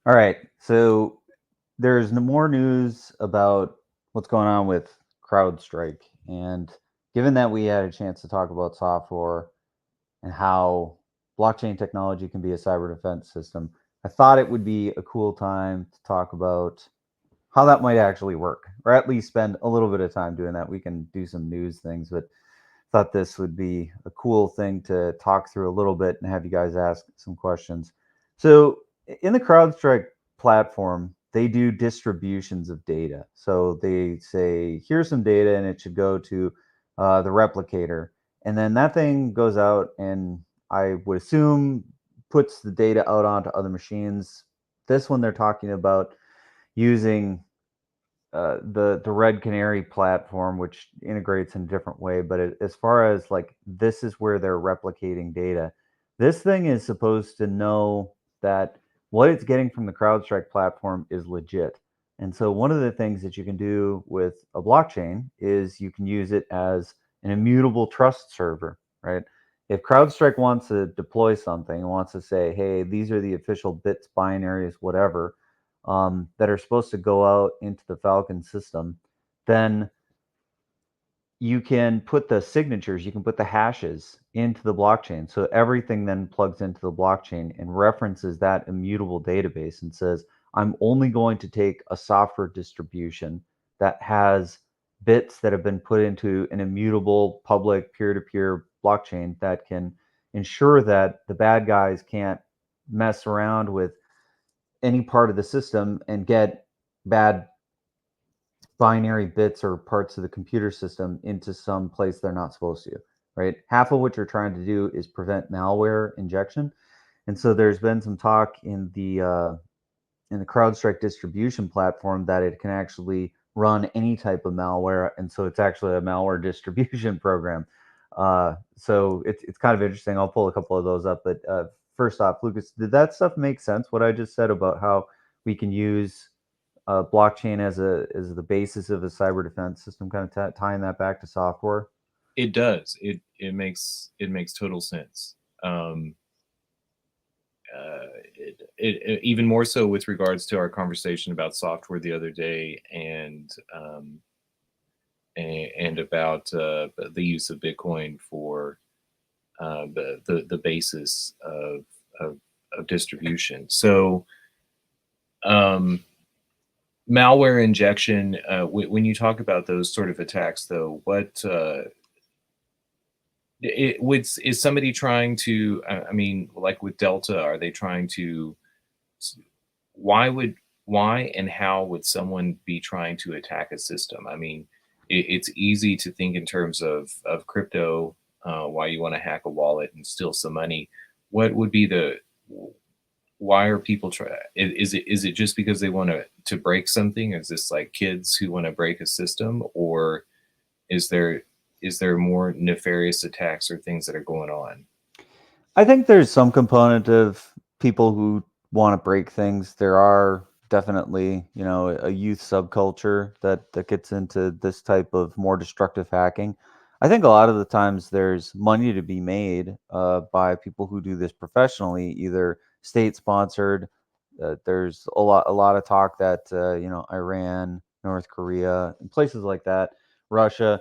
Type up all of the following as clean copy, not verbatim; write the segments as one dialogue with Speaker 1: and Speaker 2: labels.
Speaker 1: All right. So there's more news about what's going on with CrowdStrike. And given that we had a chance to talk about software and how blockchain technology can be a cyber defense system, I thought it would be a cool time to talk about how that might actually work, or at least spend a little bit of time doing that. We can do some news things, but thought this would be a cool thing to talk through a little bit and have you guys ask some questions. So, in the CrowdStrike platform, they do distributions of data. So they say, here's some data, and it should go to the replicator, and then that thing goes out, and I would assume puts the data out onto other machines. This one they're talking about using the Red Canary platform, which integrates in a different way. But as far as like this is where they're replicating data, this thing is supposed to know that what it's getting from the CrowdStrike platform is legit. And so one of the things that you can do with a blockchain is you can use it as an immutable trust server, right? If CrowdStrike wants to deploy something and wants to say, hey, these are the official bits, binaries, whatever, that are supposed to go out into the Falcon system, then you can put the signatures, you can put the hashes into the blockchain. So everything then plugs into the blockchain and references that immutable database and says, I'm only going to take a software distribution that has bits that have been put into an immutable public peer-to-peer blockchain that can ensure that the bad guys can't mess around with any part of the system and get bad binary bits or parts of the computer system into some place they're not supposed to, right? Half of what you're trying to do is prevent malware injection. And so there's been some talk in the CrowdStrike distribution platform that it can actually run any type of malware, and so it's actually a malware distribution program. So it's kind of interesting. I'll pull a couple of those up, but first off, Lucas, did that stuff make sense? What I just said about how we can use blockchain as the basis of a cyber defense system, kind of tying that back to software.
Speaker 2: It does. It makes total sense. Even more so with regards to our conversation about software the other day, and about the use of Bitcoin for the basis of, of distribution. So um, malware injection. When you talk about those sort of attacks, though, what is somebody trying to? I mean, like with Delta, are they trying to? Why would why and how would someone be trying to attack a system? I mean, it's easy to think in terms of crypto. Why you want to hack a wallet and steal some money? What would be the why are people try? Is it just because they want to break something? Is this like kids who want to break a system, or is there is there more nefarious attacks or things that are going on?
Speaker 1: I think there's some component of people who want to break things. There are definitely, a youth subculture that gets into this type of more destructive hacking. I think a lot of the times there's money to be made by people who do this professionally, either state sponsored. There's a lot of talk that Iran, North Korea, and places like that, Russia,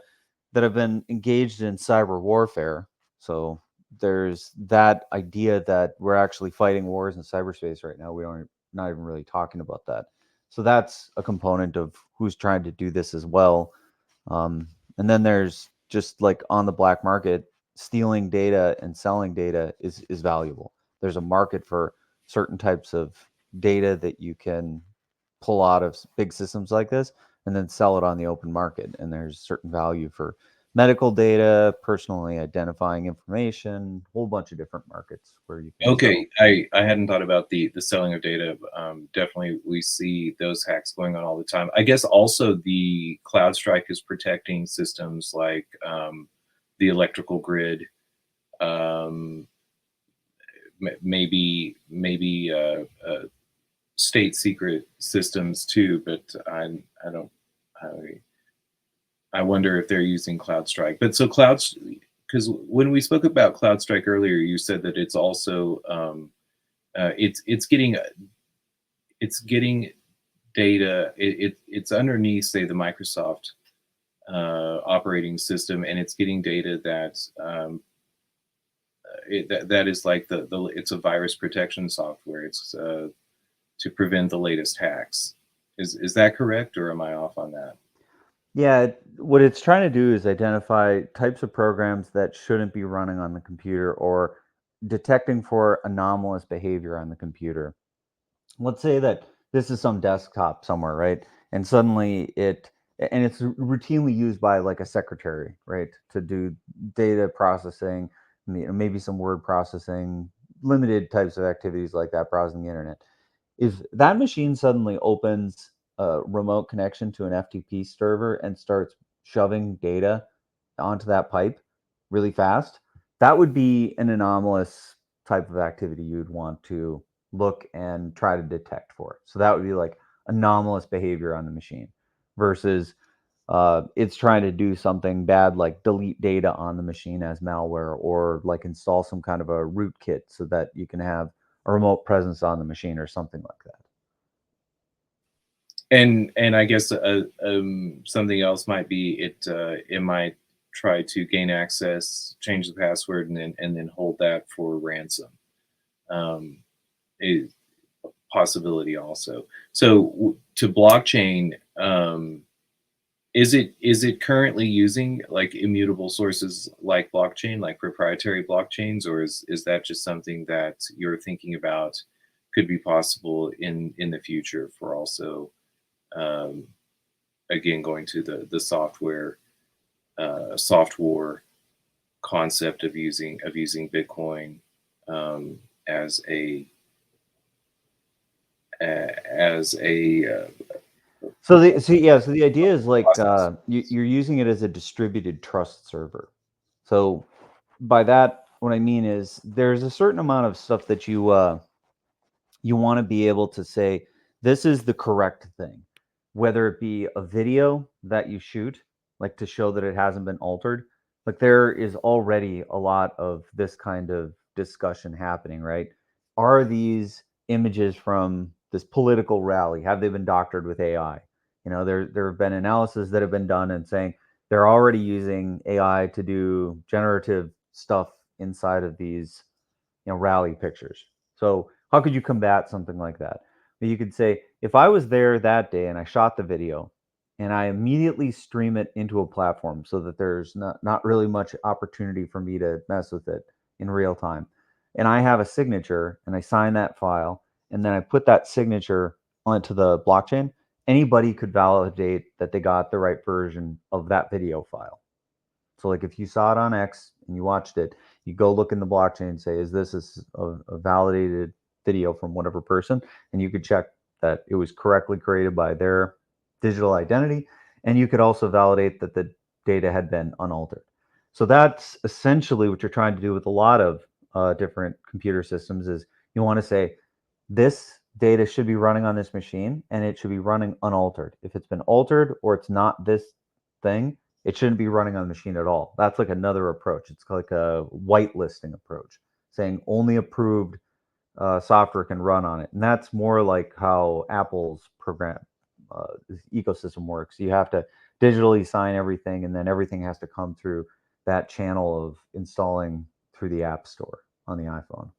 Speaker 1: that have been engaged in cyber warfare. So there's that idea that we're actually fighting wars in cyberspace right now. We don't not even really talking about that. So that's a component of who's trying to do this as well. And then there's just like on the black market, stealing data and selling data is valuable. There's a market for certain types of data that you can pull out of big systems like this and then sell it on the open market. And there's certain value for medical data, personally identifying information, a whole bunch of different markets where you can sell.
Speaker 2: Okay, I hadn't thought about the selling of data. Definitely, we see those hacks going on all the time. I guess also the CloudStrike is protecting systems like the electrical grid, um, maybe state secret systems too. But I don't I wonder if they're using CloudStrike. But so clouds because when we spoke about CloudStrike earlier, you said that it's also it's getting it's getting data. It's underneath, say, the Microsoft operating system, and it's getting data that that is like the it's a virus protection software. It's to prevent the latest hacks. Is that correct, or am I off on that?
Speaker 1: Yeah, what it's trying to do is identify types of programs that shouldn't be running on the computer or detecting for anomalous behavior on the computer. Let's say that this is some desktop somewhere, right? And suddenly it's routinely used by like a secretary, right, to do data processing, maybe some word processing, limited types of activities like that, browsing the internet. If that machine suddenly opens a remote connection to an FTP server and starts shoving data onto that pipe really fast, that would be an anomalous type of activity you'd want to look and try to detect for. So that would be like anomalous behavior on the machine versus it's trying to do something bad like delete data on the machine as malware or like install some kind of a rootkit so that you can have a remote presence on the machine or something like that.
Speaker 2: And I guess something else might be it might try to gain access, change the password, and then hold that for ransom. A possibility also. So to blockchain, is it currently using like immutable sources like blockchain, like proprietary blockchains, or is that just something that you're thinking about could be possible in the future for also um, again going to the soft war concept of using Bitcoin um, as a as a
Speaker 1: So the idea is like
Speaker 2: process.
Speaker 1: you're using it as a distributed trust server. So by that, what I mean is there's a certain amount of stuff that you want to be able to say this is the correct thing, whether it be a video that you shoot, like to show that it hasn't been altered. Like there is already a lot of this kind of discussion happening, right? Are these images from this political rally, have they been doctored with AI? There have been analyses that have been done and saying they're already using AI to do generative stuff inside of these rally pictures. So how could you combat something like that? You could say, if I was there that day and I shot the video and I immediately stream it into a platform so that there's not really much opportunity for me to mess with it in real time. And I have a signature and I sign that file and then I put that signature onto the blockchain, anybody could validate that they got the right version of that video file. So like if you saw it on X and you watched it, you go look in the blockchain and say, is this a validated video from whatever person? And you could check that it was correctly created by their digital identity. And you could also validate that the data had been unaltered. So that's essentially what you're trying to do with a lot of different computer systems is you want to say, this data should be running on this machine and it should be running unaltered. If it's been altered or it's not this thing, it shouldn't be running on the machine at all. That's like another approach. It's like a whitelisting approach, saying only approved software can run on it. And that's more like how Apple's program ecosystem works. You have to digitally sign everything, and then everything has to come through that channel of installing through the App Store on the iPhone.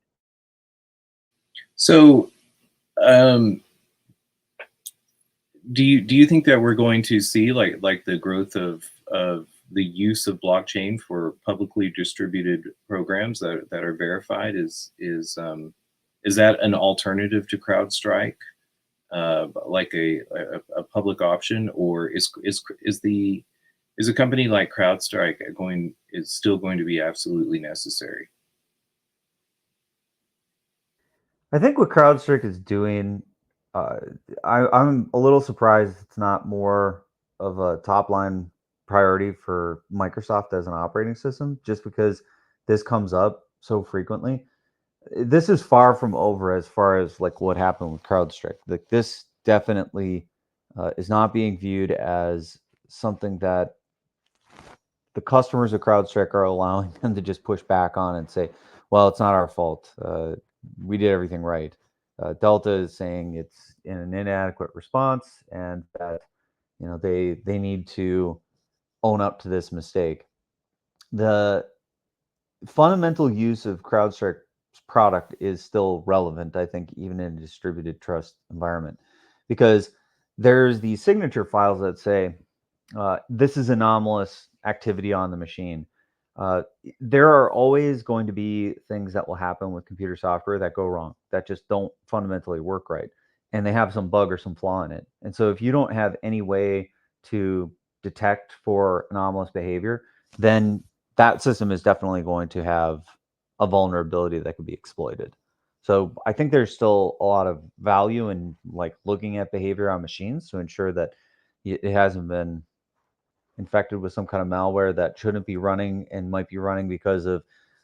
Speaker 2: So um, do you think that we're going to see like the growth of the use of blockchain for publicly distributed programs that are verified is that an alternative to CrowdStrike, like a public option, or is a company like CrowdStrike is still going to be absolutely necessary?
Speaker 1: I think what CrowdStrike is doing, uh, I'm a little surprised it's not more of a top line priority for Microsoft as an operating system, just because this comes up so frequently. This is far from over as far as like what happened with CrowdStrike. Like this definitely is not being viewed as something that the customers of CrowdStrike are allowing them to just push back on and say, "Well, it's not our fault. We did everything right." Delta is saying it's in an inadequate response, and that they need to own up to this mistake. The fundamental use of CrowdStrike's product is still relevant, I think, even in a distributed trust environment, because there's these signature files that say this is anomalous activity on the machine. There are always going to be things that will happen with computer software that go wrong, that just don't fundamentally work right, and they have some bug or some flaw in it. And so if you don't have any way to detect for anomalous behavior, then that system is definitely going to have a vulnerability that could be exploited. So I think there's still a lot of value in like looking at behavior on machines to ensure that it hasn't been infected with some kind of malware that shouldn't be running and might be running because of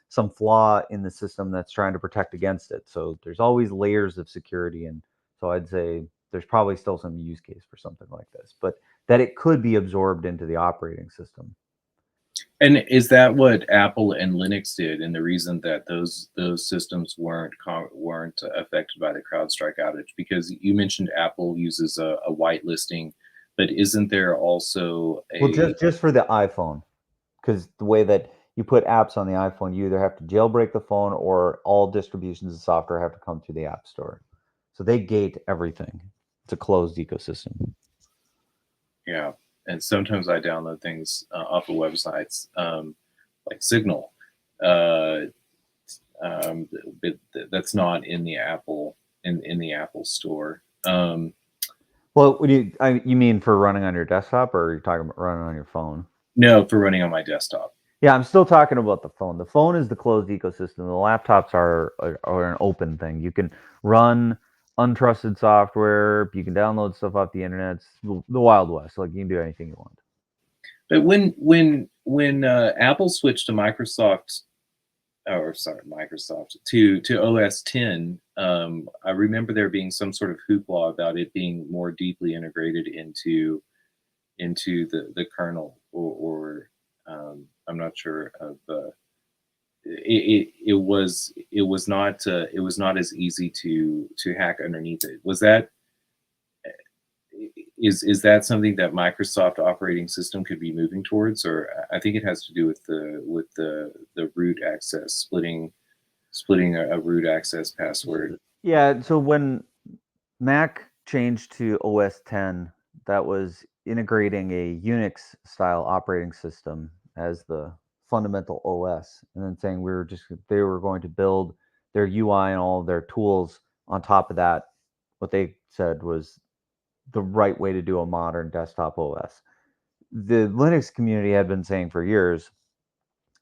Speaker 1: some flaw in the system that's trying to protect against it. So there's always layers of security. And so I'd say there's probably still some use case for something like this, but that it could be absorbed into the operating system.
Speaker 2: And is that what Apple and Linux did? And the reason that those systems weren't affected by the CrowdStrike outage? Because you mentioned Apple uses a whitelisting, but isn't there also
Speaker 1: Well,
Speaker 2: a
Speaker 1: just for the iPhone, because the way that you put apps on the iPhone, you either have to jailbreak the phone or all distributions of software have to come through the App Store. So they gate everything. It's a closed ecosystem.
Speaker 2: yeah? And sometimes I download things off of websites like Signal, uh, but that's not in the Apple in the Apple Store.
Speaker 1: Well, you mean for running on your desktop, or are you talking about running on your phone?
Speaker 2: No, for running on my desktop.
Speaker 1: Yeah, I'm still talking about the phone. The phone is the closed ecosystem. The laptops are an open thing. You can run untrusted software. You can download stuff off the internet. It's the Wild West. Like, you can do anything you want.
Speaker 2: But when Apple switched to Microsoft, or sorry, Microsoft to OS 10, I remember there being some sort of hoopla about it being more deeply integrated into the kernel, or I'm not sure of. It was not as easy to hack underneath it. Was that is that something that Microsoft operating system could be moving towards? Or I think it has to do with the root access, splitting a root access password.
Speaker 1: Yeah, so when Mac changed to OS 10, that was integrating a Unix style operating system as the fundamental OS, and then saying they were going to build their UI and all of their tools on top of that. What they said was the right way to do a modern desktop OS. The Linux community had been saying for years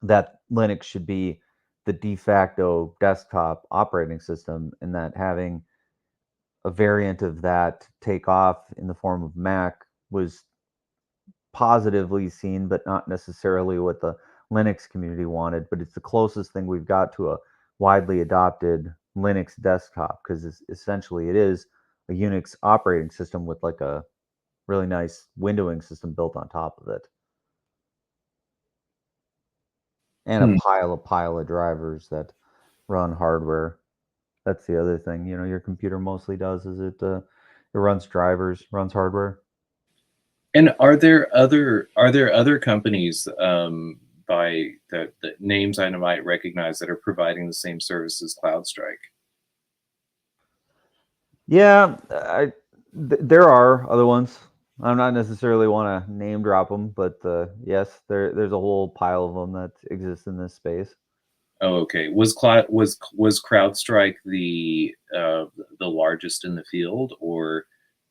Speaker 1: that Linux should be the de facto desktop operating system, and that having a variant of that take off in the form of Mac was positively seen, but not necessarily what the Linux community wanted. But it's the closest thing we've got to a widely adopted Linux desktop, because essentially it is a Unix operating system with like a really nice windowing system built on top of it, and a
Speaker 2: Hmm.
Speaker 1: pile of drivers that run hardware. That's the other thing, your computer mostly does is it runs drivers, runs hardware.
Speaker 2: And are there other companies by the names I might recognize that are providing the same service as CloudStrike?
Speaker 1: Yeah, there are other ones. I'm not necessarily want to name drop them, but yes, there's a whole pile of them that exist in this space.
Speaker 2: Oh, okay. Was CrowdStrike the largest in the field, or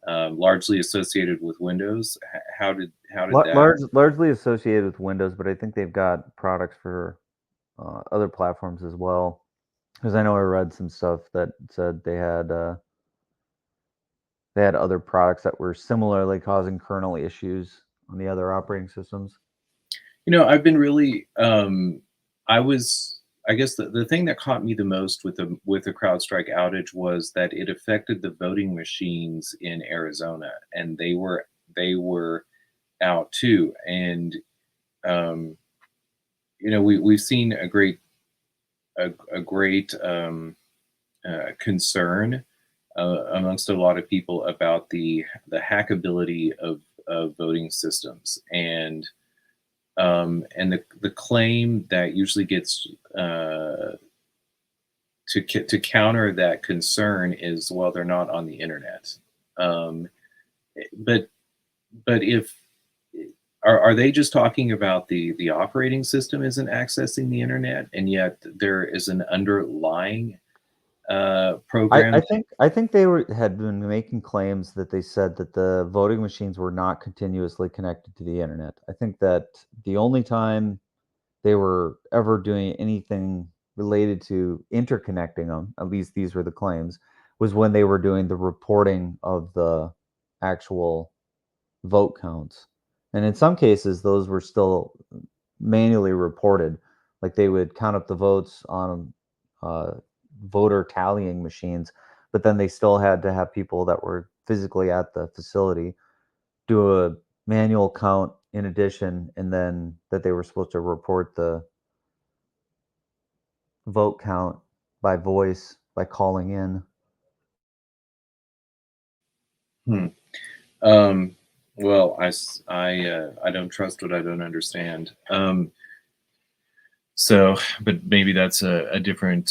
Speaker 2: largely associated with Windows? How did that?
Speaker 1: Largely associated with Windows, but I think they've got products for other platforms as well. Because I know I read some stuff that said they had other products that were similarly causing kernel issues on the other operating systems.
Speaker 2: I've been really. I was. I guess the thing that caught me the most with the CrowdStrike outage was that it affected the voting machines in Arizona, and they were out too. And um, we've seen a great concern amongst a lot of people about the hackability of voting systems, and the claim that usually gets to counter that concern is, well, they're not on the internet. Um, but if are they just talking about the operating system isn't accessing the internet, and yet there is an underlying program?
Speaker 1: I think they had been making claims that they said that the voting machines were not continuously connected to the internet. I think that the only time they were ever doing anything related to interconnecting them, at least these were the claims, was when they were doing the reporting of the actual vote counts. And in some cases, those were still manually reported. Like they would count up the votes on uh, voter tallying machines, but then they still had to have people that were physically at the facility do a manual count in addition, and then that they were supposed to report the vote count by voice by calling in.
Speaker 2: Hmm. Um, well, I don't trust what I don't understand. So, but maybe that's a different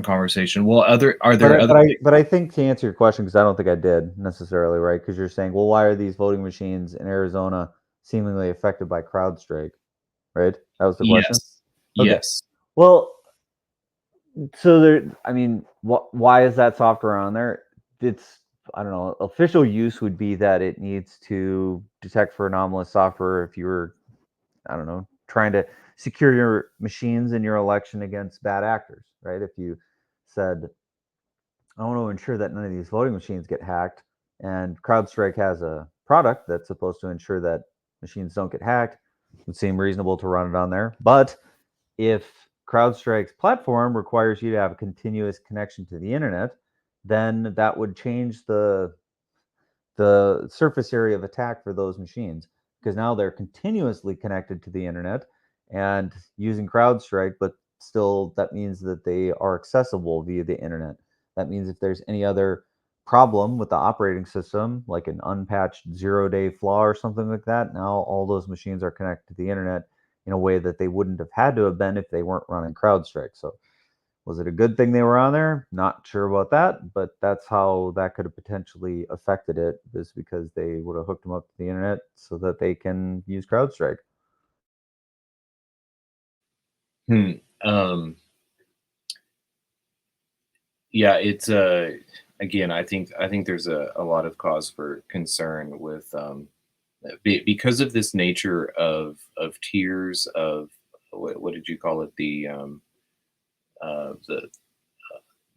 Speaker 2: conversation. Well, are there other?
Speaker 1: But I think to answer your question, because I don't think I did necessarily, right? Because you're saying, well, why are these voting machines in Arizona seemingly affected by CrowdStrike, right? That was the question.
Speaker 2: Yes,
Speaker 1: Okay.
Speaker 2: yes.
Speaker 1: Well, so there, I mean, why is that software on there? It's, I don't know, official use would be that it needs to detect for anomalous software if you were, I don't know, trying to secure your machines in your election against bad actors, right? If you said, I want to ensure that none of these voting machines get hacked, and CrowdStrike has a product that's supposed to ensure that machines don't get hacked, it would seem reasonable to run it on there. But if CrowdStrike's platform requires you to have a continuous connection to the internet, then that would change the surface area of attack for those machines, because now they're continuously connected to the internet and using CrowdStrike, but still that means that they are accessible via the internet. That means if there's any other problem with the operating system, like an unpatched 0-day flaw or something like that, now all those machines are connected to the internet in a way that they wouldn't have had to have been if they weren't running CrowdStrike. So was it a good thing they were on there? Not sure about that, but that's how that could have potentially affected it, is because they would have hooked them up to the internet so that they can use CrowdStrike.
Speaker 2: Hmm. Um, yeah, it's again, I think there's a lot of cause for concern with because of this nature of tiers of what did you call it, uh, the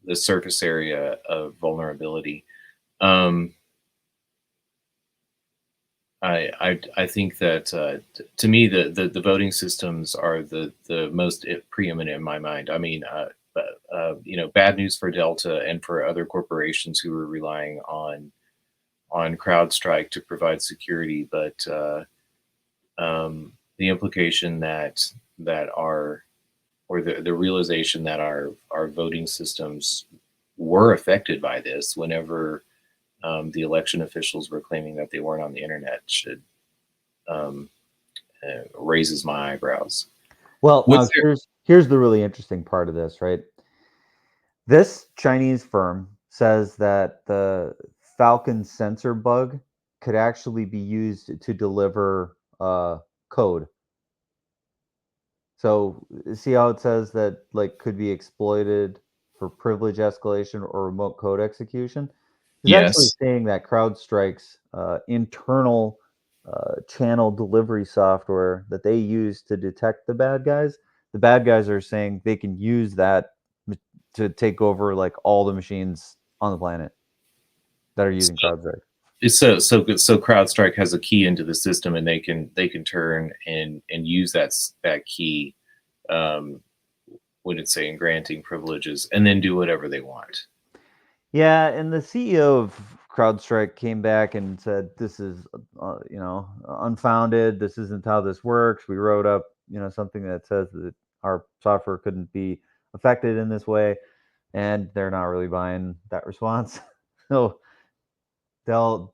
Speaker 2: the surface area of vulnerability. Um, I think that to me the voting systems are the most preeminent in my mind. I mean, bad news for Delta and for other corporations who are relying on CrowdStrike to provide security, but the implication that our or the realization that our voting systems were affected by this whenever the election officials were claiming that they weren't on the internet should um, raises my eyebrows.
Speaker 1: Well,
Speaker 2: What's
Speaker 1: now
Speaker 2: there?
Speaker 1: here's the really interesting part of this, right? This Chinese firm says that the Falcon sensor bug could actually be used to deliver code. So see how it says that like could be exploited for privilege escalation or remote code execution? It's actually
Speaker 2: Yes.
Speaker 1: saying that CrowdStrike's internal channel delivery software that they use to detect the bad guys are saying they can use that to take over like all the machines on the planet that are using
Speaker 2: So,
Speaker 1: CrowdStrike.
Speaker 2: so CrowdStrike has a key into the system, and they can turn and use that key um, when it's saying granting privileges, and then do whatever they want.
Speaker 1: Yeah, and the CEO of CrowdStrike came back and said, "This is, unfounded. This isn't how this works. We wrote up, something that says that our software couldn't be affected in this way," and they're not really buying that response. So Delta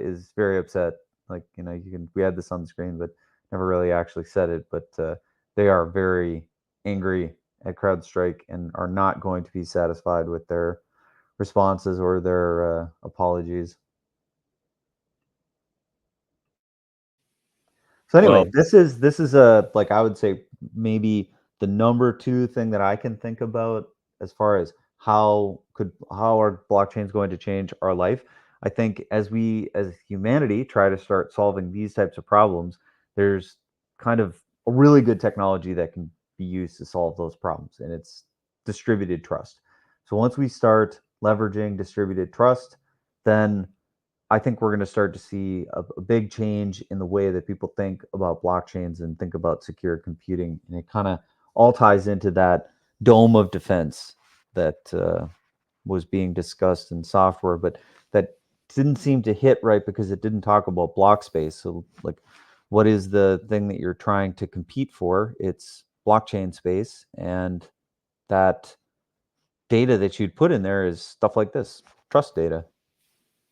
Speaker 1: is very upset. Like, we had this on the screen, but never really actually said it. But they are very angry at CrowdStrike and are not going to be satisfied with their responses or their apologies. So anyway,
Speaker 2: Well,
Speaker 1: this is a, like, I would say maybe the number two thing that I can think about as far as how our blockchains going to change our life. I think as we as humanity try to start solving these types of problems, there's kind of a really good technology that can be used to solve those problems, and it's distributed trust. So once we start leveraging distributed trust, then I think we're going to start to see a big change in the way that people think about blockchains and think about secure computing. And it kind of all ties into that dome of defense that was being discussed in software, but that didn't seem to hit right because it didn't talk about block space. So, like, what is the thing that you're trying to compete for? It's blockchain space. And that data that you'd put in there is stuff like this, trust data.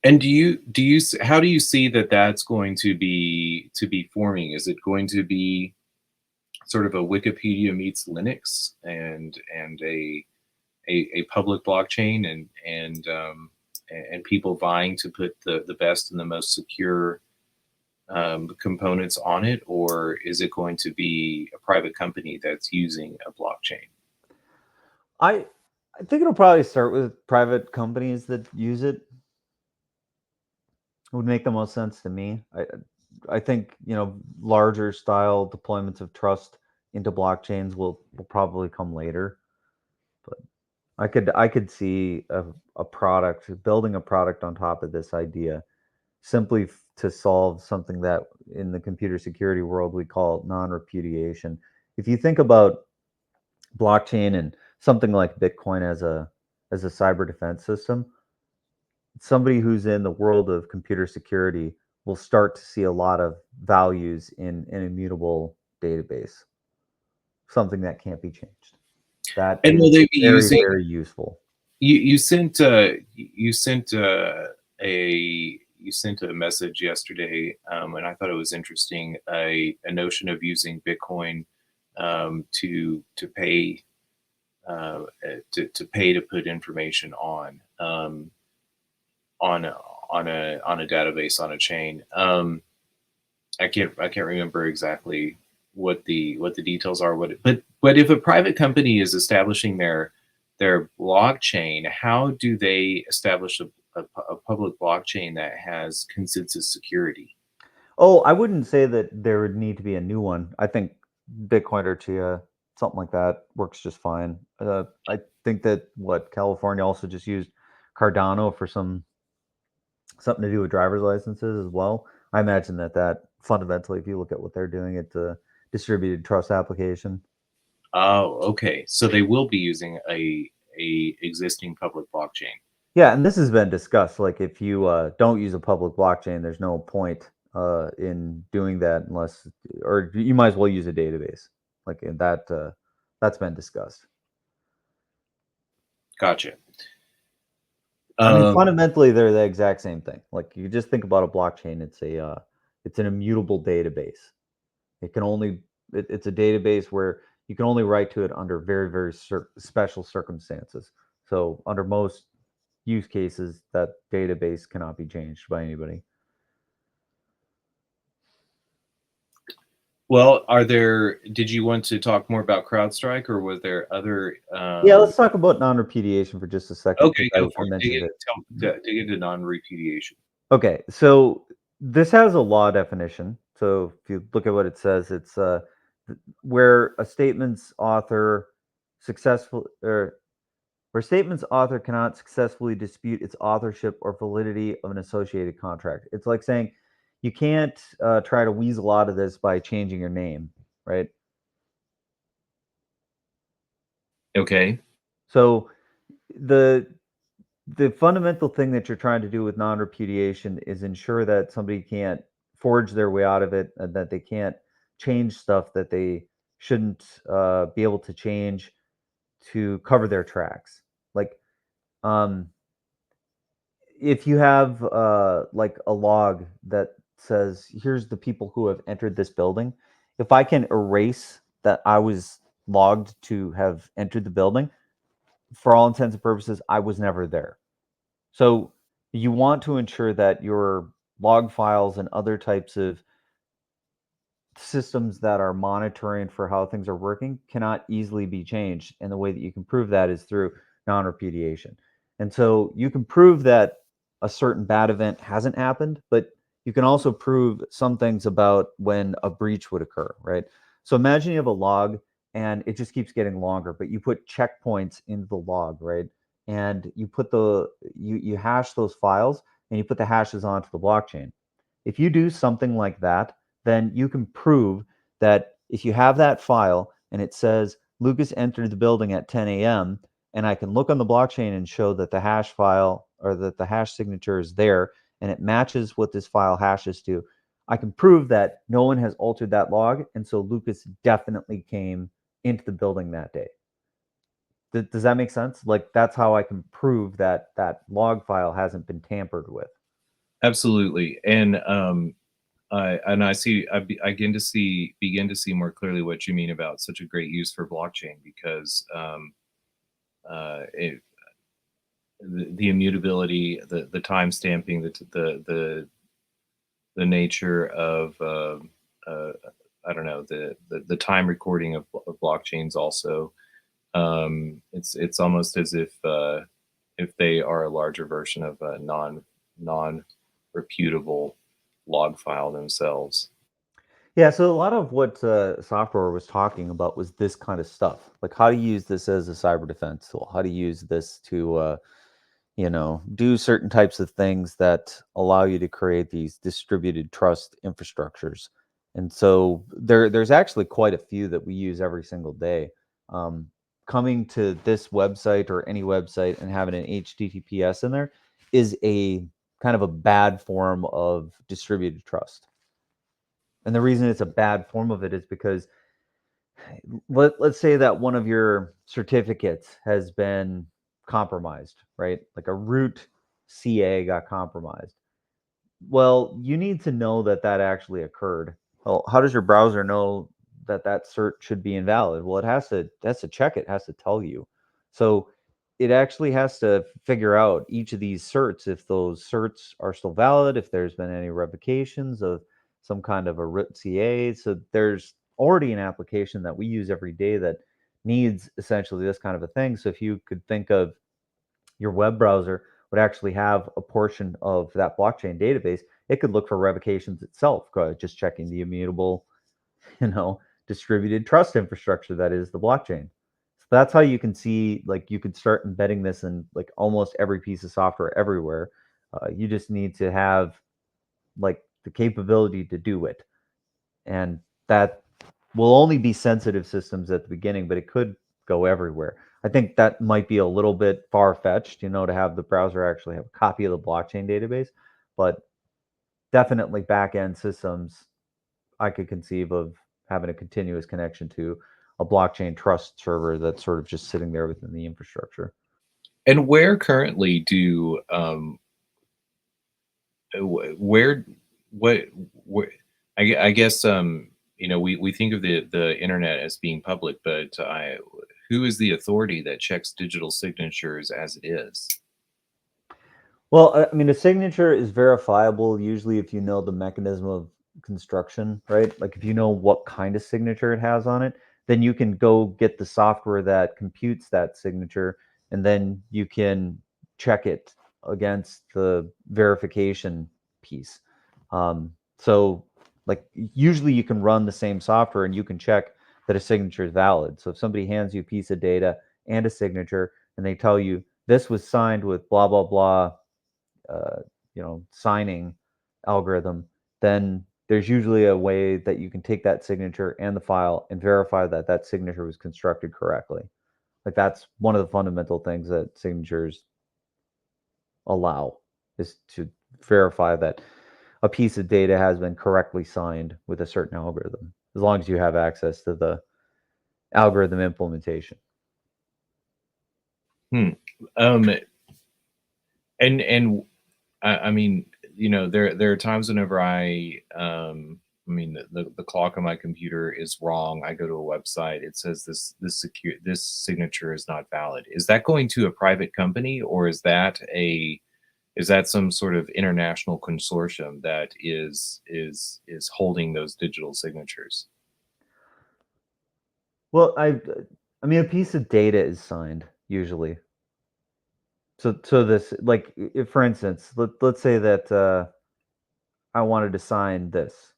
Speaker 2: and how do you see that that's going to be forming? Is it going to be sort of a Wikipedia meets Linux and a public blockchain and people vying to put the best and the most secure components on it, or is it going to be a private company that's using a blockchain?
Speaker 1: I I think it'll probably start with private companies that use it. Would make the most sense to me. I think, larger style deployments of trust into blockchains will probably come later. But I could see a product building a product on top of this idea simply to solve something that in the computer security world we call non-repudiation. If you think about blockchain and something like Bitcoin as a cyber defense system, somebody who's in the world of computer security will start to see a lot of values in an immutable database, something that can't be changed. That
Speaker 2: And will
Speaker 1: is
Speaker 2: they be
Speaker 1: very,
Speaker 2: using?
Speaker 1: very useful.
Speaker 2: You sent you sent a message yesterday, and I thought it was interesting. A notion of using Bitcoin to pay to pay to put information on a database on a chain. I can't remember exactly what the details are. But if a private company is establishing their blockchain, how do they establish a public blockchain that has consensus security?
Speaker 1: Oh, I wouldn't say that there would need to be a new one. I think Bitcoin or Chia, something like that, works just fine. I think that what California also just used Cardano for something to do with driver's licenses as well. I imagine that fundamentally, if you look at what they're doing, it's a distributed trust application.
Speaker 2: Oh, okay. So they will be using a existing public blockchain.
Speaker 1: Yeah, and this has been discussed. Like, if you don't use a public blockchain, there's no point in doing that unless, or you might as well use a database. Like, that's been discussed.
Speaker 2: Gotcha.
Speaker 1: I mean,
Speaker 2: Um,
Speaker 1: fundamentally, they're the exact same thing. Like, you just think about a blockchain; it's an immutable database. It can only it's a database where you can only write to it under very, very special circumstances. So under most use cases, that database cannot be changed by anybody.
Speaker 2: well, did you want to talk more about CrowdStrike, or was there other?
Speaker 1: Yeah, let's talk about non-repudiation for just a second because
Speaker 2: Okay, go
Speaker 1: I
Speaker 2: for it.
Speaker 1: mentioned it.
Speaker 2: Dig into non-repudiation.
Speaker 1: Okay, so this has a law definition. So if you look at what it says, it's where a statement's author successful or where statement's author cannot successfully dispute its authorship or validity of an associated contract. It's like saying you can't try to weasel out of this by changing your name, right?
Speaker 2: Okay.
Speaker 1: So the the fundamental thing that you're trying to do with non-repudiation is ensure that somebody can't forge their way out of it and that they can't change stuff that they shouldn't be able to change to cover their tracks. Like, If you have like a log that says here's the people who have entered this building, if I can erase that I was logged to have entered the building, for all intents and purposes I was never there. So you want to ensure that your log files and other types of systems that are monitoring for how things are working cannot easily be changed. And the way that you can prove that is through non-repudiation. And so you can prove that a certain bad event hasn't happened, but you can also prove some things about when a breach would occur, right? So imagine you have a log and it just keeps getting longer, but you put checkpoints into the log, right? And you put you hash those files and you put the hashes onto the blockchain. If you do something like that, then you can prove that if you have that file and it says Lucas entered the building at 10 a.m., and I can look on the blockchain and show that the hash file or that the hash signature is there and it matches what this file hashes to, I can prove that no one has altered that log. And so Lucas definitely came into the building that day. Does that make sense? Like that's how I can prove that that log file hasn't been tampered with.
Speaker 2: Absolutely. And I see I begin to see more clearly what you mean about such a great use for blockchain, because it, the immutability, the time stamping, the nature of I don't know, the time recording of blockchains also. It's almost as if they are a larger version of a non reputable log file themselves.
Speaker 1: Yeah, so a lot of what software was talking about was this kind of stuff, like how to use this as a cyber defense tool, how to use this to, do certain types of things that allow you to create these distributed trust infrastructures. And so there's actually quite a few that we use every single day. Um, Coming to this website or any website and having an HTTPS in there is a kind of a bad form of distributed trust. And the reason it's a bad form of it is because let's say that one of your certificates has been compromised, right? Like a root CA got compromised. Well, you need to know that that actually occurred. Well, how does your browser know that that cert should be invalid? Well, it has to check it, has to tell you. So it actually has to figure out each of these certs if those certs are still valid, if there's been any revocations of some kind of a root CA. So there's already an application that we use every day that needs essentially this kind of a thing. So if you could think of your web browser would actually have a portion of that blockchain database, it could look for revocations itself, just checking the immutable, distributed trust infrastructure that is the blockchain. So that's how you can see, like, you could start embedding this in like almost every piece of software everywhere. You just need to have like the capability to do it, and that will only be sensitive systems at the beginning, but it could go everywhere. I think that might be a little bit far fetched, to have the browser actually have a copy of the blockchain database, but definitely back end systems, I could conceive of having a continuous connection to a blockchain trust server that's sort of just sitting there within the infrastructure.
Speaker 2: And where currently do where what where I guess we think of the internet as being public, but who is the authority that checks digital signatures as it is?
Speaker 1: Well, I mean, a signature is verifiable usually if you know the mechanism of construction, right? Like if you know what kind of signature it has on it, then you can go get the software that computes that signature, and then you can check it against the verification piece. So, like, usually you can run the same software and you can check that a signature is valid. So if somebody hands you a piece of data and a signature, and they tell you this was signed with blah blah blah uh, signing algorithm, then there's usually a way that you can take that signature and the file and verify that that signature was constructed correctly. Like that's one of the fundamental things that signatures allow is to verify that a piece of data has been correctly signed with a certain algorithm, as long as you have access to the algorithm implementation.
Speaker 2: Hmm. Um, And I mean, there are times whenever I mean, the clock on my computer is wrong. I go to a website, it says this signature is not valid. Is that going to a private company, or is that some sort of international consortium that is holding those digital signatures?
Speaker 1: Well, I mean, a piece of data is signed usually. So this, like, if, for instance, let's say that I wanted to sign this.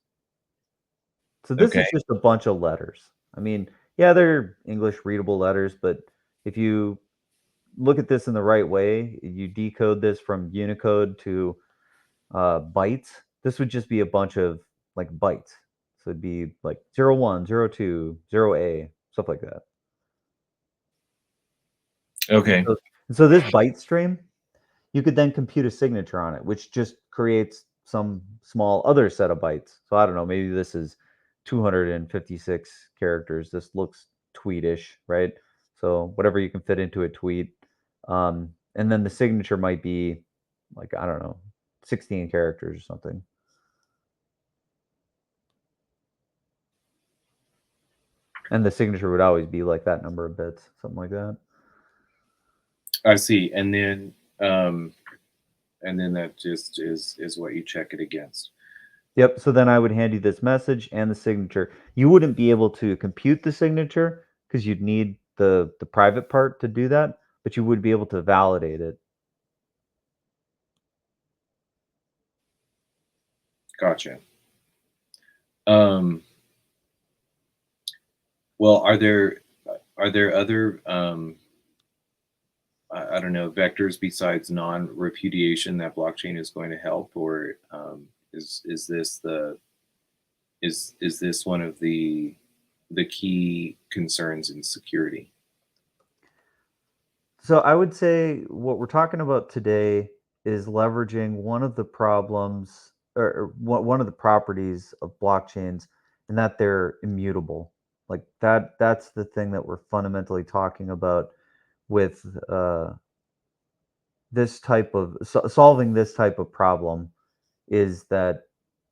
Speaker 1: So this
Speaker 2: Okay.
Speaker 1: is just a bunch of letters. I mean, yeah, they're English readable letters, but if you look at this in the right way, you decode this from Unicode to bytes. This would just be a bunch of like bytes. So it'd be like 01, 02, 0A, stuff like that. And
Speaker 2: Okay.
Speaker 1: so, and so this byte stream, you could then compute a signature on it, which just creates some small other set of bytes. So I don't know, maybe this is 256 characters. This looks tweetish, right? So whatever you can fit into a tweet. And then the signature might be like, I don't know, 16 characters or something. And the signature would always be like that number of bits, something like that.
Speaker 2: I see. And then that just is what you check it against.
Speaker 1: Yep. So then I would hand you this message and the signature. You wouldn't be able to compute the signature because you'd need the private part to do that, but you would be able to validate it.
Speaker 2: Gotcha. Um, well, are there other I don't know, vectors besides non-repudiation that blockchain is going to help, or is this one of the key concerns in security?
Speaker 1: So I would say what we're talking about today is leveraging one of the problems or one of the properties of blockchains, and that they're immutable. Like that's the thing that we're fundamentally talking about with this type of solving this type of problem is that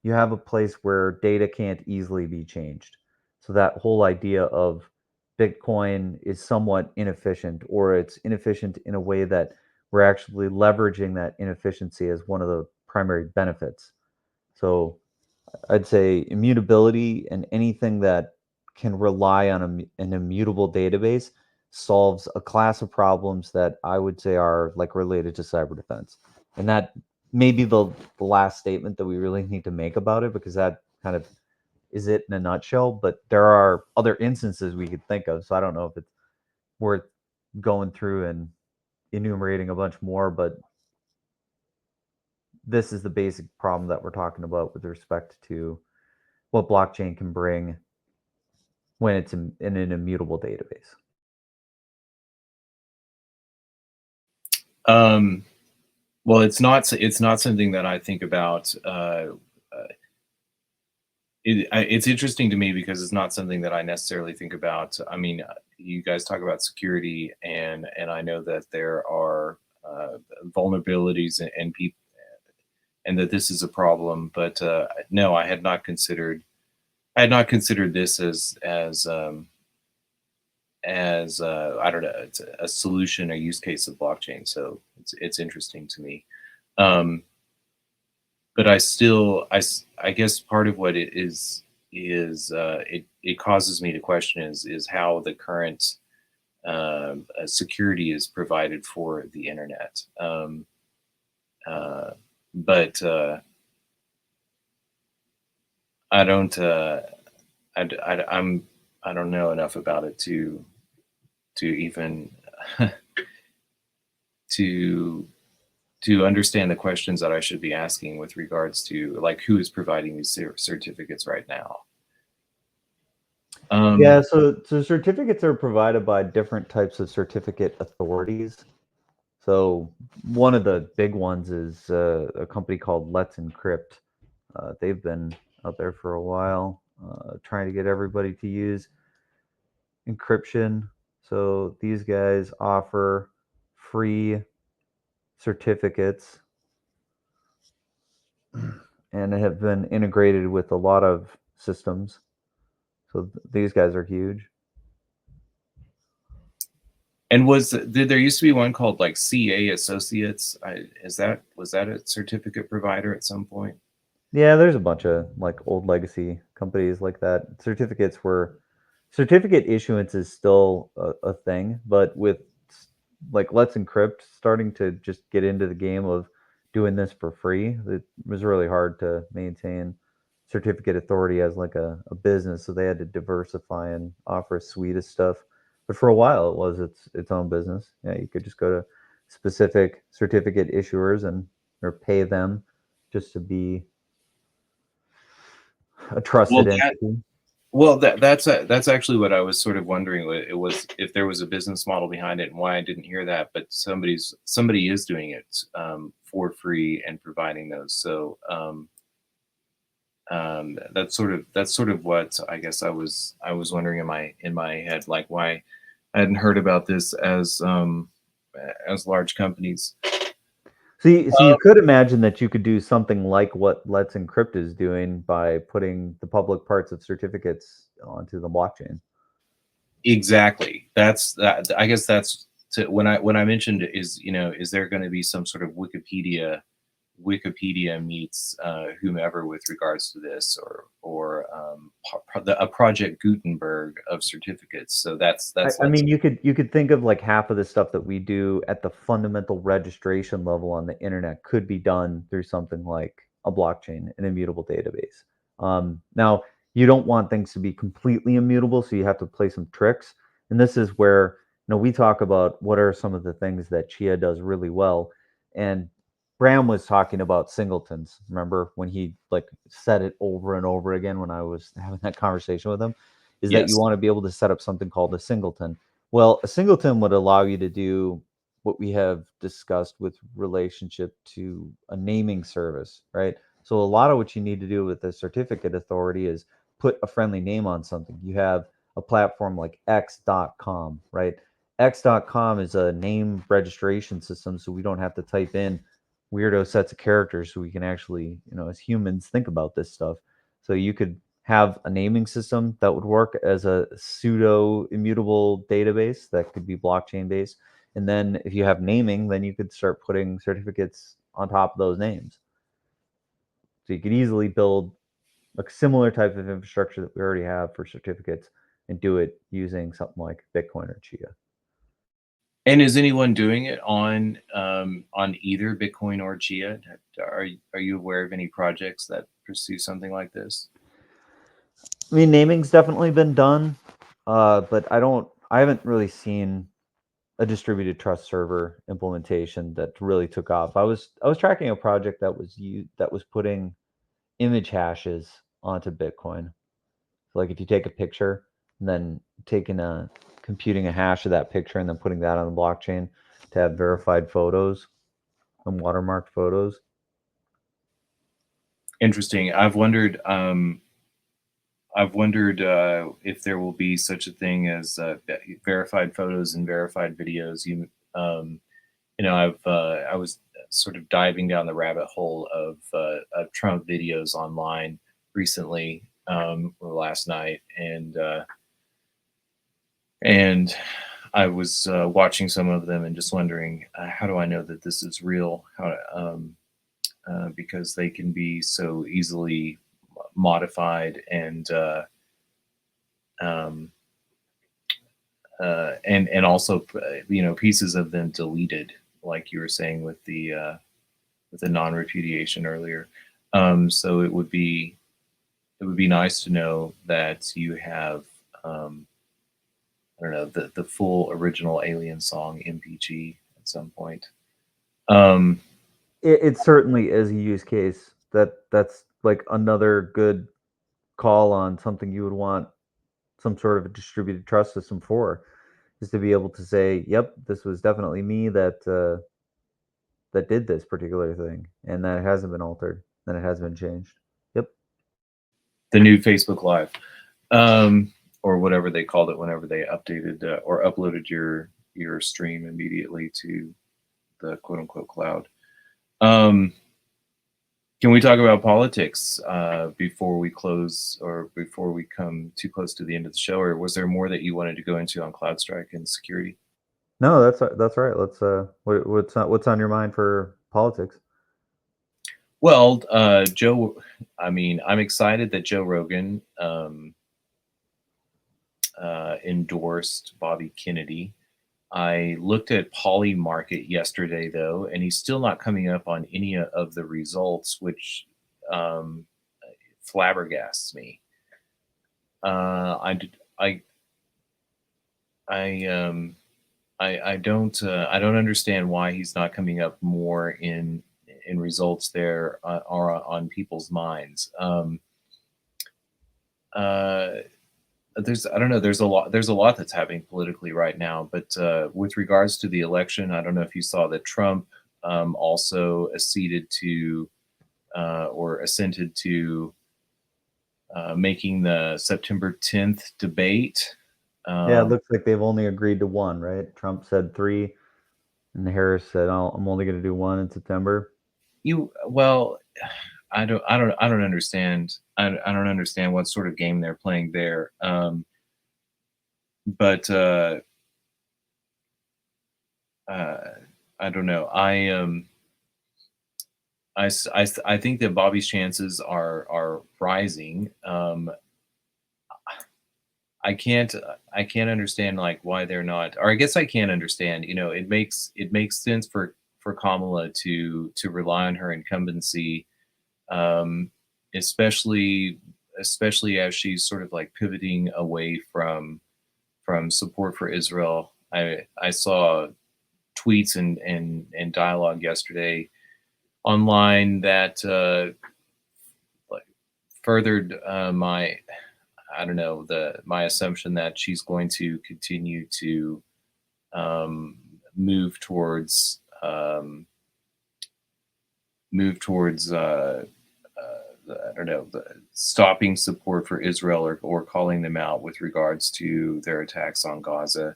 Speaker 1: you have a place where data can't easily be changed. So that whole idea of Bitcoin is somewhat inefficient, or it's inefficient in a way that we're actually leveraging that inefficiency as one of the primary benefits. So I'd say immutability and anything that can rely on an immutable database solves a class of problems that I would say are like related to cyber defense. And that may be the last statement that we really need to make about it, because that kind of is it in a nutshell. But there are other instances we could think of. So I don't know if it's worth going through and enumerating a bunch more, but this is the basic problem that we're talking about with respect to what blockchain can bring when it's in an immutable database.
Speaker 2: Um, well, it's not something that I think about. It's interesting to me because it's not something that I necessarily think about. I mean, you guys talk about security, and I know that there are vulnerabilities and people, and that this is a problem. But no, I had not considered. I had not considered this as I don't know, it's a solution, a use case of blockchain. So it's interesting to me. Um, but I guess part of what it is it causes me to question is how the current security is provided for the internet. Uh, but I don't I'm I don't know enough about it to even to to understand the questions that I should be asking with regards to like who is providing these certificates right now.
Speaker 1: Yeah,
Speaker 2: Um,
Speaker 1: so certificates are provided by different types of certificate authorities. So one of the big ones is a company called Let's Encrypt. They've been out there for a while, trying to get everybody to use encryption. So these guys offer free certificates and have been integrated with a lot of systems. So these guys are huge.
Speaker 2: And did there used to be one called like CA Associates? Was that a certificate provider at some point?
Speaker 1: Yeah, there's a bunch of like old legacy companies like that. Certificate issuance is still a thing, but with like Let's Encrypt starting to just get into the game of doing this for free, it was really hard to maintain certificate authority as like a business. So they had to diversify and offer a suite of stuff. But for a while, it was its own business. Yeah, you could just go to specific certificate issuers and or pay them just to be a trusted entity.
Speaker 2: That's actually what I was sort of wondering. It was if there was a business model behind it and why I didn't hear that. But somebody is doing it for free and providing those. So that's sort of what I guess I was wondering in my head, like why I hadn't heard about this as large companies.
Speaker 1: So you could imagine that you could do something like what Let's Encrypt is doing by putting the public parts of certificates onto the blockchain.
Speaker 2: Exactly. That's that. I guess that's when I mentioned is is there going to be some sort of Wikipedia meets whomever with regards to this, or a Project Gutenberg of certificates. So that's
Speaker 1: I mean, you could think of like half of the stuff that we do at the fundamental registration level on the internet could be done through something like a blockchain, an immutable database. Now, you don't want things to be completely immutable, so you have to play some tricks. And this is where we talk about what are some of the things that Chia does really well. And Bram was talking about singletons. Remember when he like said it over and over again when I was having that conversation with him? Is that you
Speaker 2: Yes.
Speaker 1: want to be able to set up something called a singleton. Well, a singleton would allow you to do what we have discussed with relationship to a naming service, right? So a lot of what you need to do with the certificate authority is put a friendly name on something. You have a platform like x.com, right? X.com is a name registration system, so we don't have to type in weirdo sets of characters, so we can actually, as humans, think about this stuff. So you could have a naming system that would work as a pseudo immutable database that could be blockchain based. And then if you have naming, then you could start putting certificates on top of those names. So you could easily build a similar type of infrastructure that we already have for certificates and do it using something like Bitcoin or Chia.
Speaker 2: And is anyone doing it on either Bitcoin or Chia? Are you aware of any projects that pursue something like this?
Speaker 1: I mean, naming's definitely been done, but I haven't really seen a distributed trust server implementation that really took off. I was tracking a project that was putting image hashes onto Bitcoin. So like if you take a picture and then computing a hash of that picture and then putting that on the blockchain to have verified photos and watermarked photos.
Speaker 2: Interesting. I've wondered if there will be such a thing as verified photos and verified videos. I was sort of diving down the rabbit hole of Trump videos online recently, last night, and I was watching some of them and just wondering, how do I know that this is real? Because they can be so easily modified um, and also pieces of them deleted, like you were saying with the non-repudiation earlier. So it would be nice to know that you have I don't know, the full original Alien song MPG at some point.
Speaker 1: It certainly is a use case that's like another good call on something you would want some sort of a distributed trust system for, is to be able to say, yep, this was definitely me that did this particular thing, and that it hasn't been altered, that it has been changed. Yep.
Speaker 2: The new Facebook Live, or whatever they called it whenever they updated or uploaded your stream immediately to quote unquote cloud. Can we talk about politics before we close, or before we come too close to the end of the show? Or was there more that you wanted to go into on CloudStrike and security?
Speaker 1: No, that's right. Let's what's on your mind for politics?
Speaker 2: Well, Joe, I mean, I'm excited that Joe Rogan endorsed Bobby Kennedy. I looked at Polymarket yesterday, though, and he's still not coming up on any of the results, which um, flabbergasts me. I I I don't understand why he's not coming up more in results there, or on people's minds. Uh, there's I don't know, there's a lot that's happening politically right now, but with regards to the election, I don't know if you saw that Trump also acceded to or assented to making the September 10th debate.
Speaker 1: Yeah, it
Speaker 2: Um,
Speaker 1: looks like they've only agreed to one, right? Trump said 3, and Harris said, "Oh, I'm only going to do one in September."
Speaker 2: you well, I don't understand. I don't understand what sort of game they're playing there. But uh, I don't know. I think that Bobby's chances are rising. I can't understand like why they're not, or I guess I can't understand. You know, it makes sense for Kamala to rely on her incumbency, um, especially especially as she's sort of like pivoting away from support for Israel. I saw tweets and dialogue yesterday online that like furthered my, I don't know, the my assumption that she's going to continue to um, move towards move towards I don't know, stopping support for Israel, or calling them out with regards to their attacks on Gaza.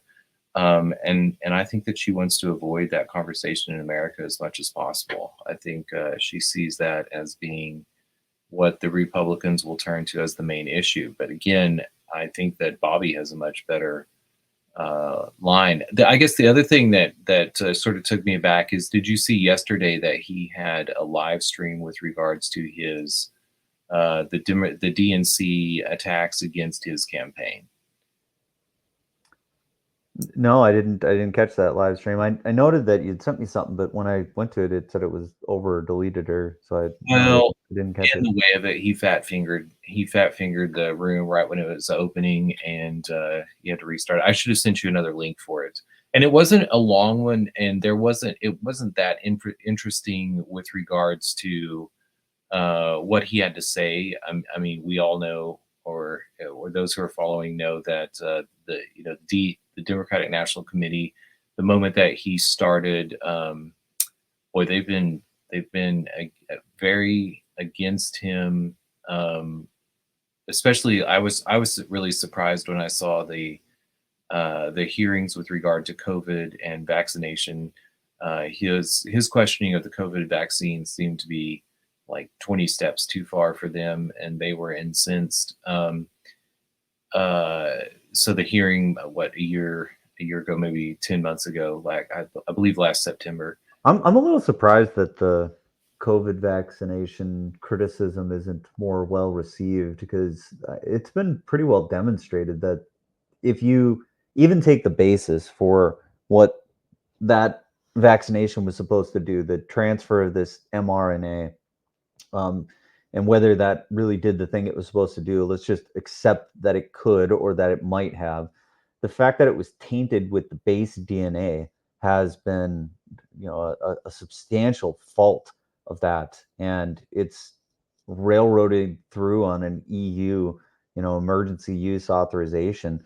Speaker 2: And I think that she wants to avoid that conversation in America as much as possible. I think she sees that as being what the Republicans will turn to as the main issue. But again, I think that Bobby has a much better line. I guess the other thing that sort of took me aback is, did you see yesterday that he had a live stream with regards to his the DNC attacks against his campaign?
Speaker 1: No, I didn't catch that live stream. I noted that you'd sent me something, but when I went to it, it said it was over or deleted, or so
Speaker 2: Well,
Speaker 1: I didn't catch
Speaker 2: in
Speaker 1: it.
Speaker 2: the way of it, he fat fingered the room right when it was opening, and you had to restart. I should have sent you another link for it. And it wasn't a long one, and it wasn't that interesting with regards to what he had to say. I mean, we all know, or those who are following know that the Democratic National Committee, the moment that he started, boy, they've been very against him. Especially, I was really surprised when I saw the hearings with regard to COVID and vaccination. His questioning of the COVID vaccine seemed to be like 20 steps too far for them, and they were incensed. Uh, so the hearing, what, a year ago, maybe 10 months ago, like I believe last September.
Speaker 1: I'm a little surprised that the COVID vaccination criticism isn't more well received, because it's been pretty well demonstrated that if you even take the basis for what that vaccination was supposed to do, the transfer of this mRNA, um, and whether that really did the thing it was supposed to do, let's just accept that it could, or that it might have. The fact that it was tainted with the base DNA has been, a substantial fault of that, and it's railroaded through on an EU, emergency use authorization.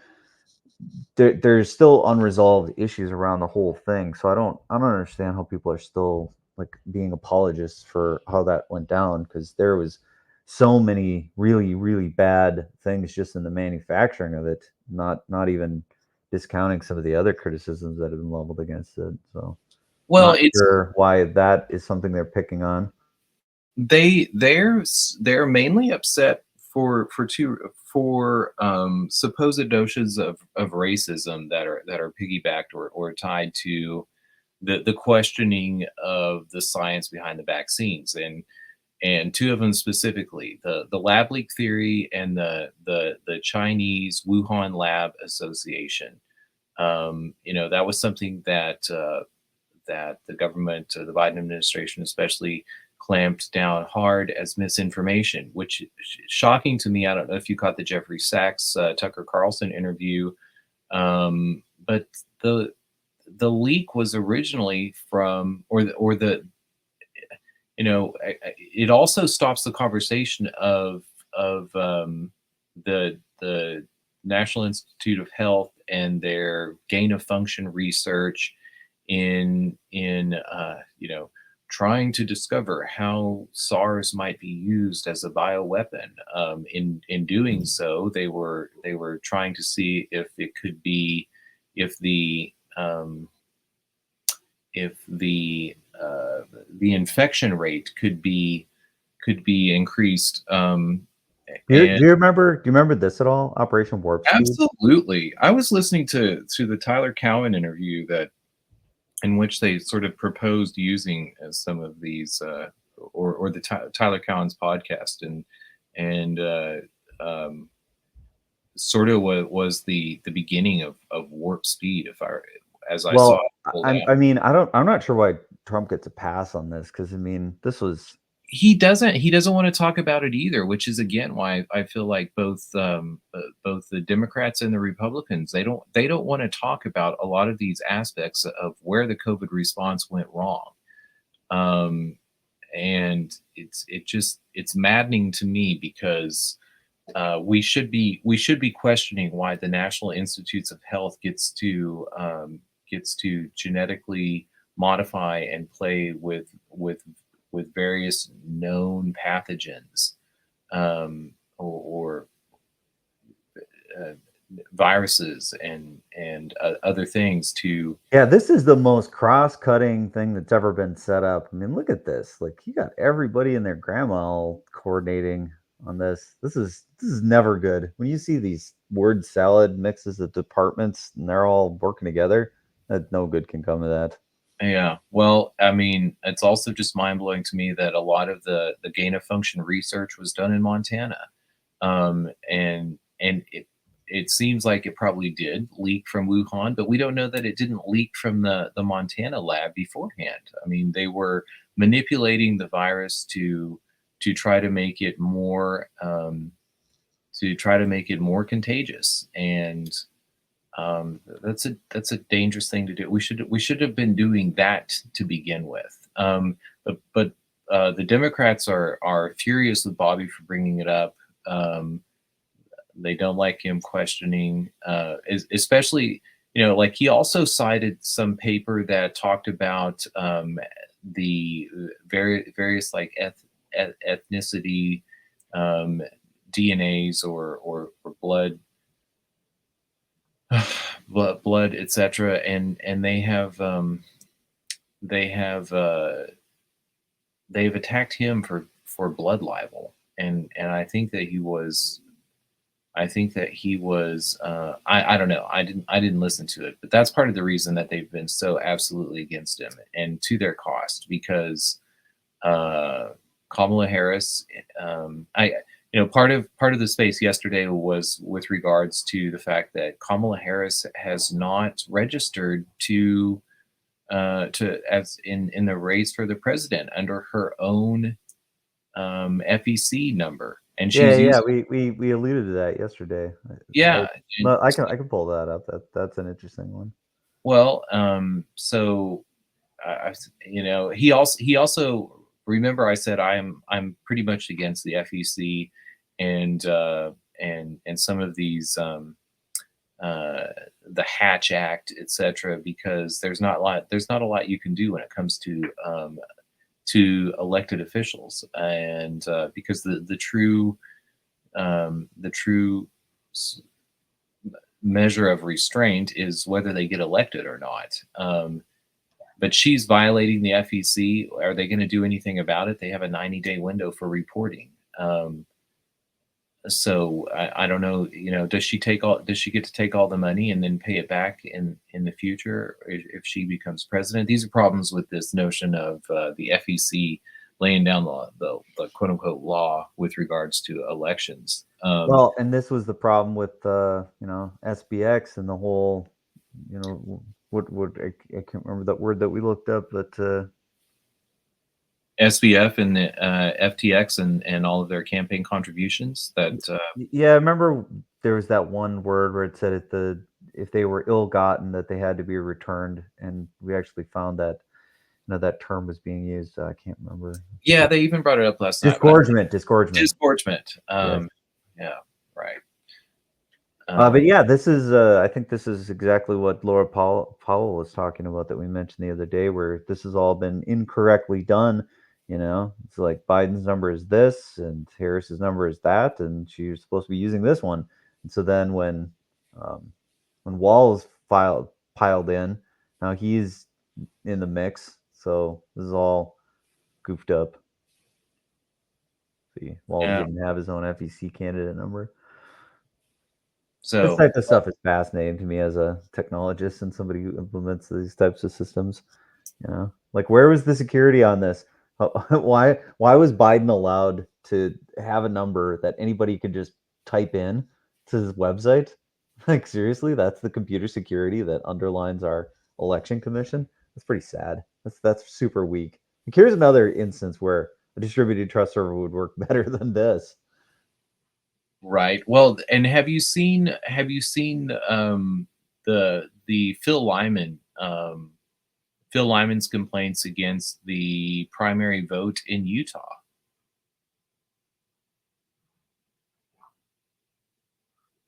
Speaker 1: There's still unresolved issues around the whole thing. So I don't understand how people are still like being apologists for how that went down, because there was so many really, really bad things just in the manufacturing of it, not even discounting some of the other criticisms that have been leveled against it. So
Speaker 2: Well,
Speaker 1: Not sure why that is something they're picking on.
Speaker 2: they're mainly upset for supposed notions of racism that are piggybacked or tied to the questioning of the science behind the vaccines, and two of them specifically, the lab leak theory and the Chinese Wuhan Lab Association. That was something that the government, the Biden administration especially, clamped down hard as misinformation, which is shocking to me. I don't know if you caught the Jeffrey Sachs Tucker Carlson interview, but the leak was originally from, it also stops the conversation of the National Institute of Health and their gain of function research in trying to discover how SARS might be used as a bioweapon. In doing so, they were trying to see if it could be if the infection rate could be increased.
Speaker 1: Do
Speaker 2: And
Speaker 1: you remember this at all? Operation Warp Speed.
Speaker 2: absolutely, I was listening to the Tyler Cowen interview that in which they sort of proposed using some of these, or the Tyler Cowen's podcast, and um, sort of was the beginning of Warp Speed, as I saw
Speaker 1: Well,
Speaker 2: it pulled
Speaker 1: I'm
Speaker 2: out.
Speaker 1: I mean, I'm not sure why Trump gets a pass on this, because I mean, this was
Speaker 2: He doesn't want to talk about it either, which is again why I feel like both the Democrats and the Republicans, they don't want to talk about a lot of these aspects of where the COVID response went wrong. Um, and it's maddening to me because we should be questioning why the National Institutes of Health gets to genetically modify and play with various known pathogens, or uh, viruses and other things to.
Speaker 1: yeah, this is the most cross-cutting thing that's ever been set up. I mean, look at this. Like, you got everybody and their grandma all coordinating on this. This is never good. When you see these word salad mixes of departments and they're all working together, that no good can come of that.
Speaker 2: Yeah, well, I mean, it's also just mind blowing to me that a lot of the gain of function research was done in Montana, and it seems like it probably did leak from Wuhan, but we don't know that it didn't leak from the Montana lab beforehand. I mean, they were manipulating the virus to try to make it more contagious, and that's a dangerous thing to do. We should have been doing that to begin with. But the Democrats are furious with Bobby for bringing it up. Um, they don't like him questioning, especially, like he also cited some paper that talked about the various like ethnicity, um, DNAs or blood, etc. And they have they've attacked him for blood libel, and I don't know, I didn't listen to it, but that's part of the reason that they've been so absolutely against him, and to their cost, because uh, Kamala Harris. I part of the space yesterday was with regards to the fact that Kamala Harris has not registered to as in the race for the president under her own FEC number, and
Speaker 1: Yeah,
Speaker 2: she's
Speaker 1: yeah,
Speaker 2: using.
Speaker 1: we alluded to that yesterday.
Speaker 2: Yeah, and
Speaker 1: Well, I can pull that up. That's an interesting one.
Speaker 2: well, so he also remember I said I'm pretty much against the FEC and some of these uh, the Hatch Act, etc., because there's not a lot you can do when it comes to elected officials, and because the true measure of restraint is whether they get elected or not. but she's violating the FEC. Are they going to do anything about it? They have a 90-day window for reporting. So I don't know. Does she get to take all the money and then pay it back in the future if she becomes president? These are problems with this notion of the FEC laying down the quote unquote law with regards to elections.
Speaker 1: Well, and this was the problem with SBX and the whole, what I can't remember that word that we looked up, but
Speaker 2: SBF and the FTX and all of their campaign contributions.
Speaker 1: Yeah, I remember there was that one word where it said if they were ill-gotten that they had to be returned, and we actually found that that term was being used. I can't remember.
Speaker 2: Yeah, they even brought it up last night.
Speaker 1: Disgorgement.
Speaker 2: Yes. Yeah, right.
Speaker 1: But yeah, this is I think this is exactly what Laura Powell was talking about that we mentioned the other day, where this has all been incorrectly done. It's like Biden's number is this and Harris's number is that, and she's supposed to be using this one. And so then when Wall's piled in, now he's in the mix. So this is all goofed up. See, Wall didn't have his own FEC candidate number.
Speaker 2: So
Speaker 1: this type of stuff is fascinating to me as a technologist and somebody who implements these types of systems. Like, where was the security on this? Why was Biden allowed to have a number that anybody could just type in to his website? Like, seriously, that's the computer security that underlines our election commission? That's pretty sad. That's super weak. Like, here's another instance where a distributed trust server would work better than this.
Speaker 2: Right. Well, and have you seen the Phil Lyman's complaints against the primary vote in Utah?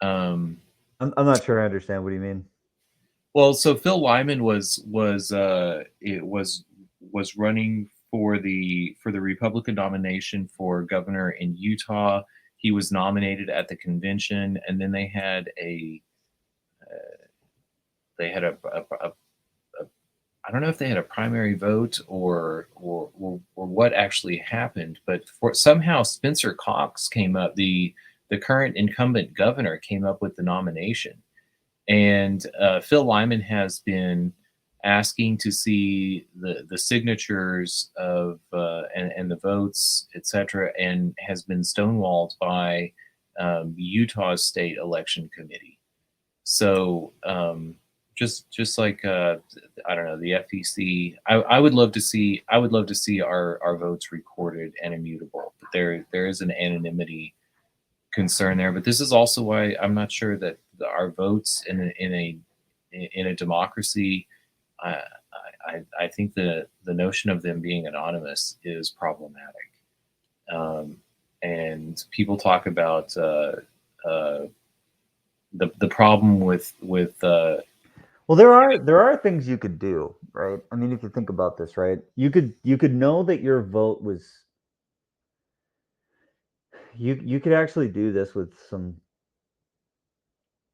Speaker 1: I'm not sure I understand. What do you mean?
Speaker 2: Well, so Phil Lyman was running for the Republican nomination for governor in Utah. He was nominated at the convention, and then they had a I don't know if they had a primary vote or what actually happened, but somehow Spencer Cox came up, the current incumbent governor came up with the nomination. And Phil Lyman has been asking to see the signatures of and the votes, etc., and has been stonewalled by Utah's state election committee. So just like I don't know, the FEC, I would love to see our votes recorded and immutable. But there is an anonymity concern there. But this is also why I'm not sure that our votes in a democracy, I think the notion of them being anonymous is problematic. And people talk about the problem with
Speaker 1: well, there are things you could do, right? I mean, if you think about this, right, you could know that your vote was. You could actually do this with some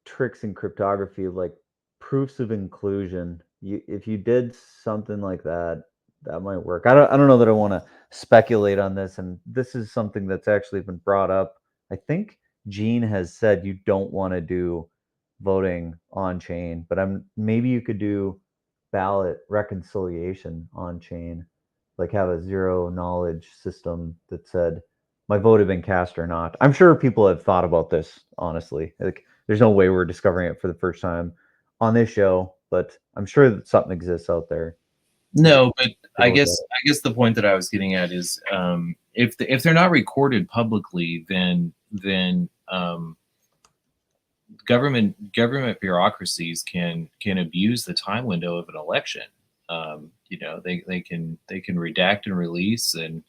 Speaker 1: tricks in cryptography, like proofs of inclusion. If you did something like that, that might work. I don't know that I want to speculate on this, and this is something that's actually been brought up. I think Gene has said you don't want to do voting on chain, but maybe you could do ballot reconciliation on chain, like have a zero knowledge system that said my vote had been cast or not. I'm sure people have thought about this, honestly. Like, there's no way we're discovering it for the first time on this show, but I'm sure that something exists out there.
Speaker 2: No, but I guess the point that I was getting at is if they're not recorded publicly, then government bureaucracies can abuse the time window of an election. They can redact and release and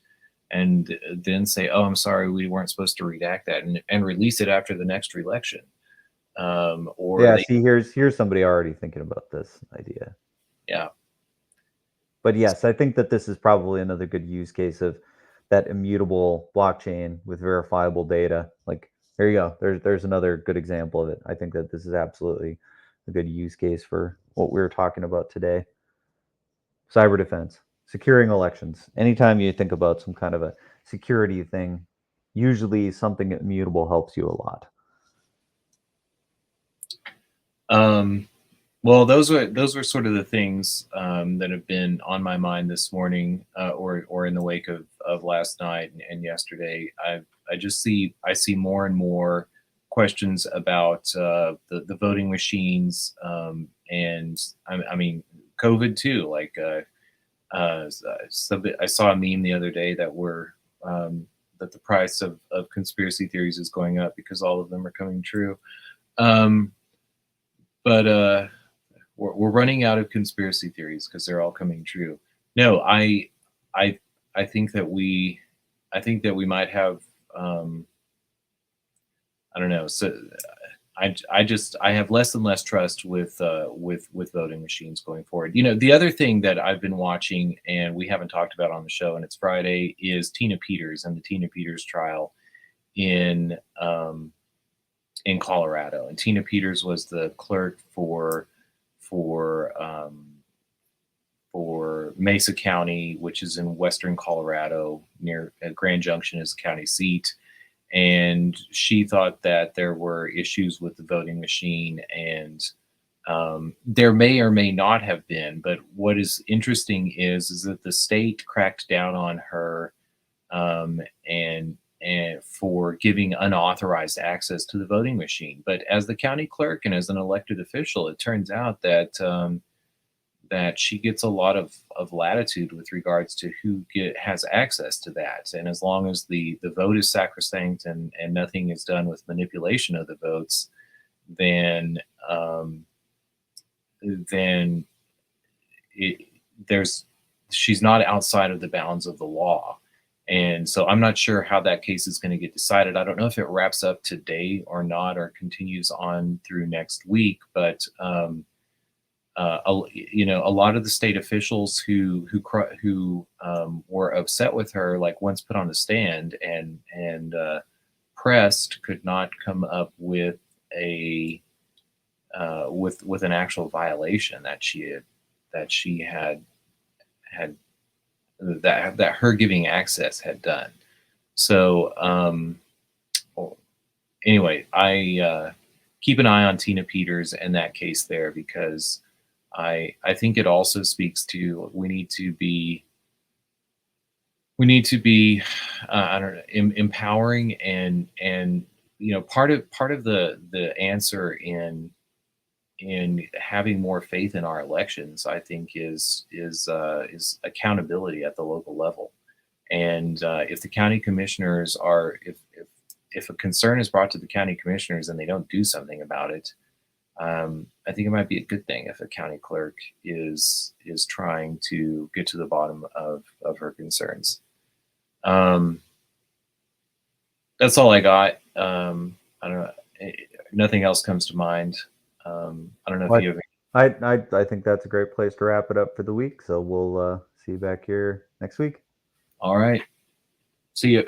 Speaker 2: then say, oh, I'm sorry, we weren't supposed to redact that, and release it after the next election.
Speaker 1: Here's somebody already thinking about this idea.
Speaker 2: Yeah.
Speaker 1: But yes, I think that this is probably another good use case of that immutable blockchain with verifiable data. Like, there you go. There's another good example of it. I think that this is absolutely a good use case for what we were talking about today. cyber defense, securing elections. Anytime you think about some kind of a security thing, usually something immutable helps you a lot.
Speaker 2: Well, those were sort of the things that have been on my mind this morning, or in the wake of last night and yesterday. I see more and more questions about the voting machines, and I mean COVID too. Like I saw a meme the other day that that the price of conspiracy theories is going up because all of them are coming true. But we're running out of conspiracy theories because they're all coming true. No, I think that we might have, I don't know. So I have less and less trust with voting machines going forward. You know, the other thing that I've been watching and we haven't talked about on the show, and it's Friday, is Tina Peters and the Tina Peters trial in Colorado. And Tina Peters was the clerk for Mesa County, which is in western Colorado, near Grand Junction is the county seat. And she thought that there were issues with the voting machine, and there may or may not have been. But what is interesting is that the state cracked down on her, and for giving unauthorized access to the voting machine. But as the county clerk and as an elected official, it turns out that that she gets a lot of latitude with regards to who has access to that. And as long as the vote is sacrosanct and nothing is done with manipulation of the votes, then she's not outside of the bounds of the law. And so I'm not sure how that case is going to get decided. I don't know if it wraps up today or not, or continues on through next week. But you know, a lot of the state officials who were upset with her, like once put on the stand and pressed, could not come up with a with an actual violation that she had that her giving access had done. So anyway, I keep an eye on Tina Peters and that case there, because I think it also speaks to we need to be I don't know, empowering and you know, part of the answer in having more faith in our elections, I think, is accountability at the local level. And if the county commissioners are, if a concern is brought to the county commissioners and they don't do something about it, I think it might be a good thing if a county clerk is trying to get to the bottom of her concerns. That's all I got. I don't know. Nothing else comes to mind. I don't know if you have.
Speaker 1: I think that's a great place to wrap it up for the week. So we'll see you back here next week.
Speaker 2: All right. See you.